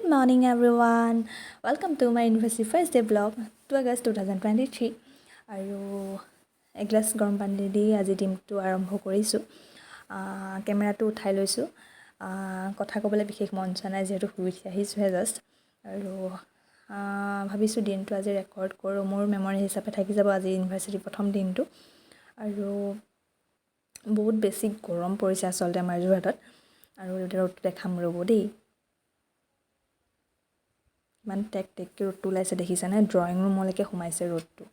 Good morning everyone. Welcome to my university first day vlog 2 August 2023. আৰু এগ্লাছ গৰম পানী দি আজি দিনটো আৰম্ভ কৰিছো। কেমেৰাটো উঠাই লৈছো। কথা ক'বলৈ বিশেষ মন নাই যেহেতু শুই উঠি আহিছোহে জাস্ট। আৰু ভাবিছো দিনটো আজি ৰেকৰ্ড কৰোঁ মোৰ মেমৰি হিচাপে থাকি যাব আজি ইউনিভাৰ্চিটি প্ৰথম দিনটো। আৰু বহুত বেছি গৰম পৰিছে আসলতে আমাৰ যোৰহাটত। আৰু ৰ'দ দেখাম ৰ'ব দেই। মান টেক ৰ'দটো ওলাইছে দেখিছানে ড্ৰয়িং ৰুমলৈকে সোমাইছে ৰ'দটো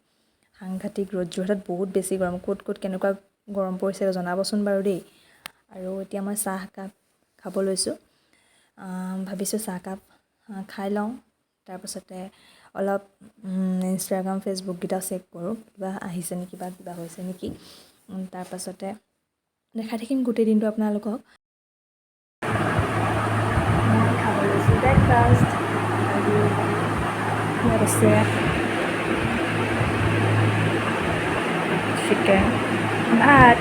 সাংঘাতিক ৰ'দ যোৰহাটত বহুত বেছি গৰম ক'ত কেনেকুৱা গৰম পৰিছে জনাবচোন বাৰু দেই আৰু এতিয়া মই চাহ কাপ খাব লৈছো ভাবিছো চাহ কাপ খাই লওঁ তাৰ পাছতে অলপ ইনষ্টাগ্ৰাম ফেচবুক গিটা চেক কৰোঁ কিবা আহিছে নেকি বা কিবা হৈছে নেকি তাৰ পাছতে দেখা দেখিম গোটেই দিনটো আপোনালোকক খাব লৈছো ব্ৰেকফাষ্ট chicken ভাত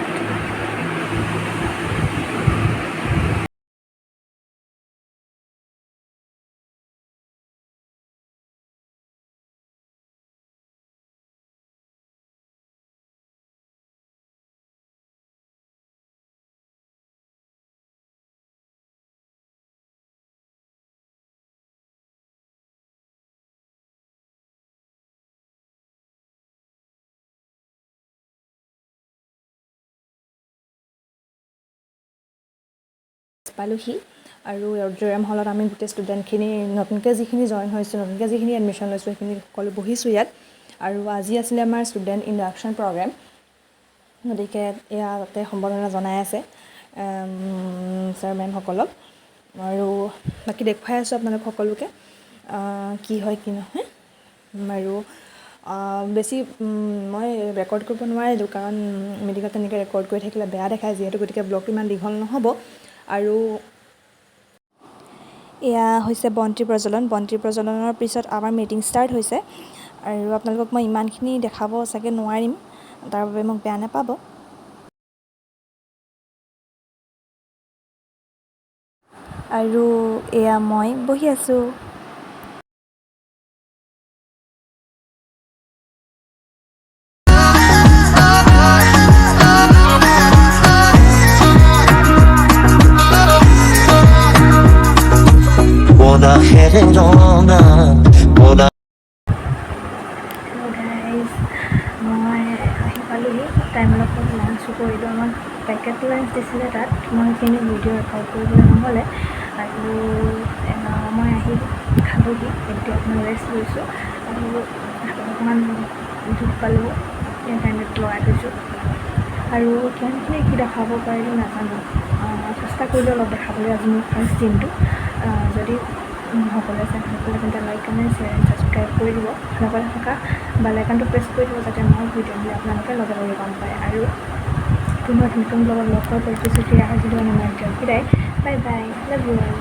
পালোহি আৰু জয়ৰাম হলত আমি গোটেই ষ্টুডেণ্টখিনি নতুনকৈ যিখিনি জইন হৈছোঁ নতুনকৈ যিখিনি এডমিশ্যন লৈছোঁ সেইখিনি সকলো বহিছোঁ ইয়াত আৰু আজি আছিলে আমাৰ ষ্টুডেণ্ট ইণ্ডাকশ্যন প্ৰগ্ৰেম গতিকে এয়া তাতে সম্বৰ্ধনা জনাই আছে ছাৰ মেমসকলক আৰু বাকী দেখুৱাই আছোঁ আপোনালোক সকলোকে কি হয় কি নহয় আৰু বেছি মই ৰেকৰ্ড কৰিব নোৱাৰিলোঁ কাৰণ মেডিকেল তেনেকৈ ৰেকৰ্ড কৰি থাকিলে বেয়া দেখায় যিহেতু গতিকে ব্লগটো ইমান দীঘল নহ'ব আৰু এয়া হৈছে বন্তি প্ৰজ্বলনৰ পিছত আমাৰ মিটিং ষ্টাৰ্ট হৈছে আৰু আপোনালোকক মই ইমানখিনি দেখাব চাগে নোৱাৰিম তাৰ বাবে মোক বেয়া নাপাব আৰু এয়া মই বহি আছোঁ মই আহি পালোহি টাইম অলপ লাঞ্চো কৰিলোঁ আমাক পেকেট লাঞ্চ দিছিলে তাত মই সেইখিনি ভিডিঅ' ৰেকৰ্ড কৰিবলৈ নহ'লে আৰু মই আহি খালোহি এতিয়া অকণমান ৰেষ্ট লৈছোঁ আৰু অকণমান ধূপ পালোঁ ইণ্টাৰনেট লগাই থৈছোঁ আৰু কিমানখিনি কি দেখাব পাৰিলোঁ নাজানো চেষ্টা কৰিলোঁ অলপ দেখাবলৈ আজি মোৰ ফাৰ্ষ্ট দিনটো যদি সকলোৱে চাই সকলোৱে তেন্তে like comment share and subscribe কৰি দিব লগতে থকা বেল আইকনটো প্ৰেছ কৰি দিব যাতে মই ভিডিঅ' দিলে আপোনালোকে লগে লগে গম পায় আৰু পুনৰ নতুন লগত লগ পোৱাৰ প্ৰতিশ্ৰুতি আজিলৈ মই বিদায় bye bye love you all